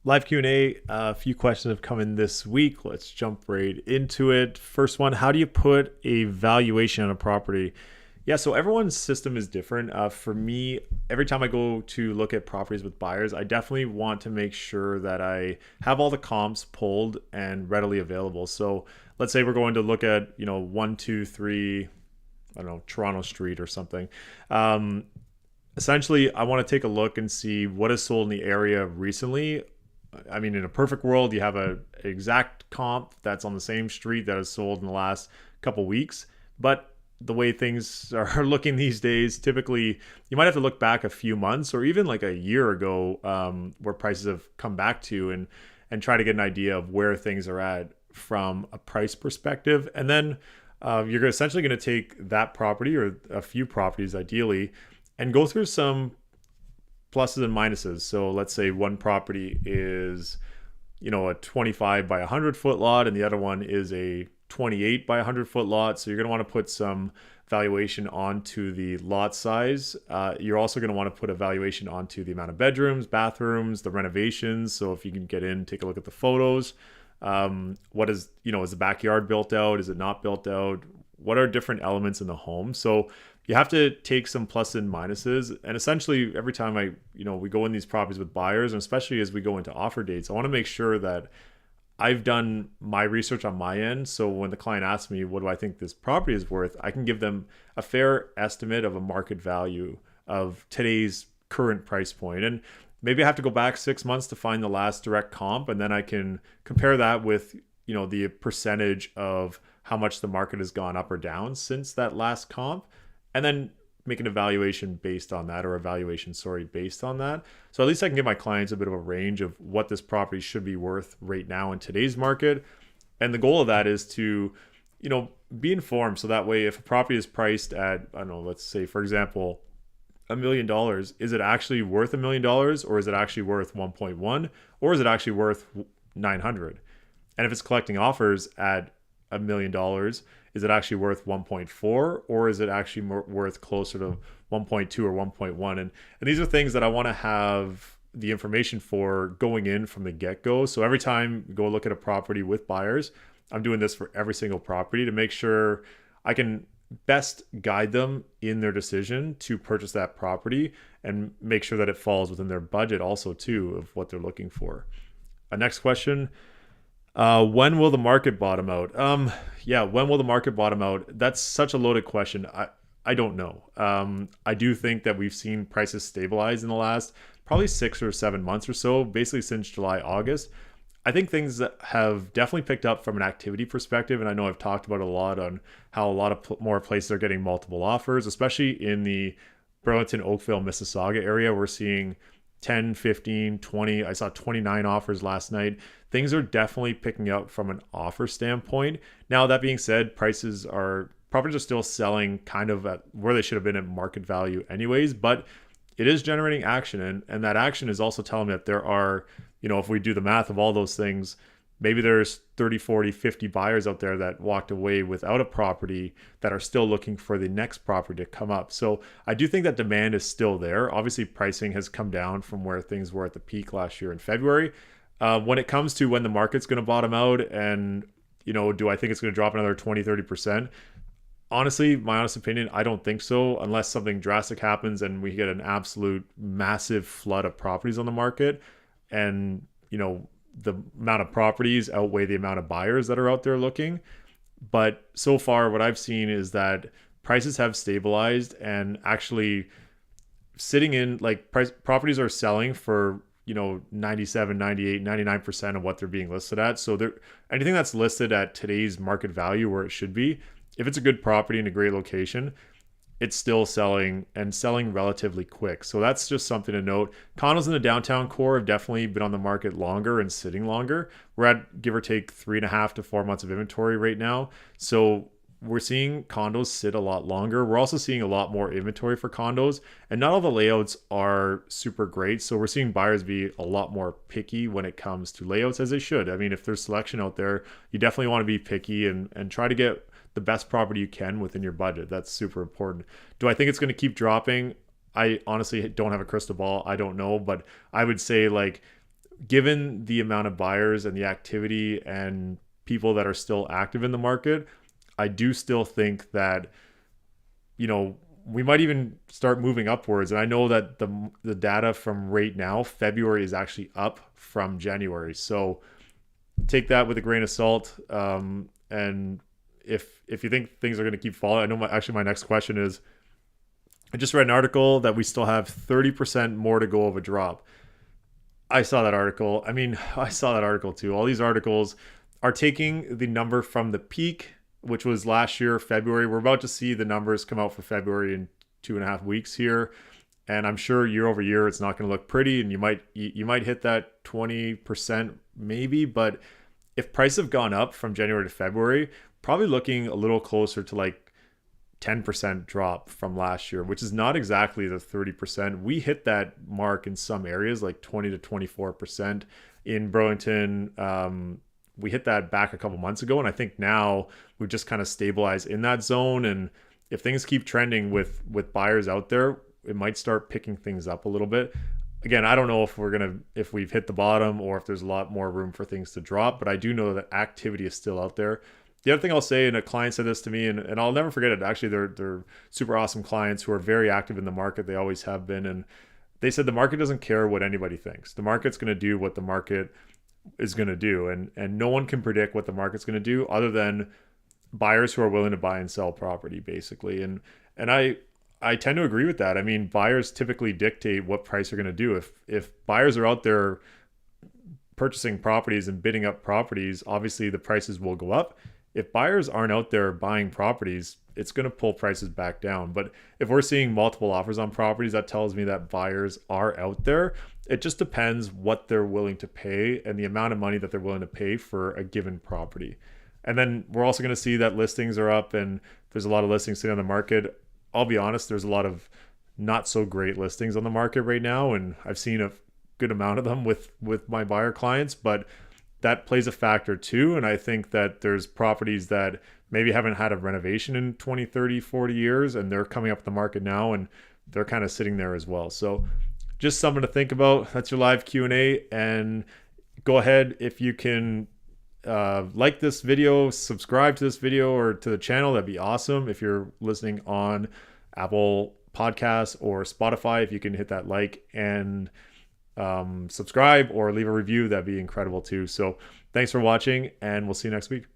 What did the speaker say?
Live Q&A, a few questions have come in this week. Let's jump right into it. First one, how do you put a valuation on a property? Yeah, so everyone's system is different. For me, every time I go to look at properties with buyers, I definitely want to make sure that I have all the comps pulled and readily available. So let's say we're going to look at, 123, I don't know, Toronto Street or something. Um, Essentially, I want to take a look and see what is sold in the area recently. I mean, in a perfect world, you have a exact comp that's on the same street that is sold in the last couple weeks. But the way things are looking these days, typically you might have to look back a few months or even like a year ago, where prices have come back to and try to get an idea of where things are at from a price perspective. And then you're essentially going to take that property or a few properties, ideally, and go through some pluses and minuses. So let's say one property is, a 25 by 100-foot lot, and the other one is a 28 by 100-foot lot. So you're going to want to put some valuation onto the lot size. You're also going to want to put a valuation onto the amount of bedrooms, bathrooms, the renovations. So if you can get in, take a look at the photos. What is the backyard built out? Is it not built out? What are different elements in the home? So you have to take some plus and minuses. And essentially every time we go in these properties with buyers, and especially as we go into offer dates, I want to make sure that I've done my research on my end. So when the client asks me, what do I think this property is worth? I can give them a fair estimate of a market value of today's current price point. And maybe I have to go back 6 months to find the last direct comp. And then I can compare that with, the percentage of how much the market has gone up or down since that last comp, and then make an evaluation based on that, or evaluation, sorry, based on that. So at least I can give my clients a bit of a range of what this property should be worth right now in today's market. And the goal of that is to, be informed. So that way, if a property is priced at, I don't know, let's say, for example, $1 million, is it actually worth $1 million, or is it actually worth 1.1, or is it actually worth 900? And if it's collecting offers at $1 million, is it actually worth 1.4, or is it actually worth closer to 1.2 or 1.1? And these are things that I want to have the information for going in from the get-go. So every time we go look at a property with buyers, I'm doing this for every single property to make sure I can best guide them in their decision to purchase that property and make sure that it falls within their budget also too of what they're looking for. Next question. When will the market bottom out? Yeah, when will the market bottom out? That's such a loaded question. I don't know. I do think that we've seen prices stabilize in the last probably 6 or 7 months or so, basically since July, August. I think things that have definitely picked up from an activity perspective, and I know I've talked about a lot on how a lot of more places are getting multiple offers, especially in the Burlington, Oakville, Mississauga area. We're seeing 10, 15, 20. I saw 29 offers last night. Things are definitely picking up from an offer standpoint. Now, that being said, properties are still selling kind of at where they should have been at market value anyways, but it is generating action. And that action is also telling me that there are, if we do the math of all those things, maybe there's 30, 40, 50 buyers out there that walked away without a property that are still looking for the next property to come up. So I do think that demand is still there. Obviously, pricing has come down from where things were at the peak last year in February. When it comes to when the market's going to bottom out and, do I think it's going to drop another 20, 30%? Honestly, my honest opinion, I don't think so, unless something drastic happens and we get an absolute massive flood of properties on the market. And, the amount of properties outweigh the amount of buyers that are out there looking. But so far, what I've seen is that prices have stabilized and actually sitting in properties are selling for, 97, 98, 99% of what they're being listed at. So anything that's listed at today's market value where it should be, if it's a good property in a great location, it's still selling and selling relatively quick. So that's just something to note. Condos in the downtown core have definitely been on the market longer and sitting longer. We're at give or take 3.5 to 4 months of inventory right now. So we're seeing condos sit a lot longer. We're also seeing a lot more inventory for condos, and not all the layouts are super great. So we're seeing buyers be a lot more picky when it comes to layouts, as they should. I mean, if there's selection out there, you definitely want to be picky and try to get the best property you can within your budget. That's super important. Do I think it's going to keep dropping? I honestly don't have a crystal ball. I don't know, but I would say given the amount of buyers and the activity and people that are still active in the market, I do still think that, we might even start moving upwards. And I know that the data from right now, February is actually up from January. So take that with a grain of salt. And if you think things are going to keep falling, I know my next question is, I just read an article that we still have 30% more to go of a drop. I saw that article. I mean, I saw that article too. All these articles are taking the number from the peak, which was last year, February. We're about to see the numbers come out for February in 2.5 weeks here. And I'm sure year over year, it's not going to look pretty. And you might hit that 20% maybe. But if prices have gone up from January to February, probably looking a little closer to like 10% drop from last year, which is not exactly the 30%. We hit that mark in some areas, like 20 to 24% in Burlington. We hit that back a couple months ago, and I think now we've just kind of stabilized in that zone. And if things keep trending with buyers out there, it might start picking things up a little bit. Again, I don't know if we've hit the bottom or if there's a lot more room for things to drop, but I do know that activity is still out there. The other thing I'll say, and a client said this to me, and I'll never forget it. Actually, they're super awesome clients who are very active in the market. They always have been. And they said the market doesn't care what anybody thinks. The market's going to do what the market is going to do. And no one can predict what the market's going to do other than buyers who are willing to buy and sell property, basically. And I tend to agree with that. I mean, buyers typically dictate what price they're going to do. If buyers are out there purchasing properties and bidding up properties, obviously the prices will go up. If buyers aren't out there buying properties, it's going to pull prices back down. But if we're seeing multiple offers on properties, that tells me that buyers are out there. It just depends what they're willing to pay and the amount of money that they're willing to pay for a given property. And then we're also going to see that listings are up and there's a lot of listings sitting on the market. I'll be honest, there's a lot of not so great listings on the market right now. And I've seen a good amount of them with my buyer clients, but that plays a factor too. And I think that there's properties that maybe haven't had a renovation in 20, 30, 40 years, and they're coming up the market now and they're kind of sitting there as well. So just something to think about. That's your live Q&A. And go ahead, if you can like this video, subscribe to this video or to the channel, that'd be awesome. If you're listening on Apple Podcasts or Spotify, if you can hit that like and subscribe or leave a review, that'd be incredible too. So thanks for watching, and we'll see you next week.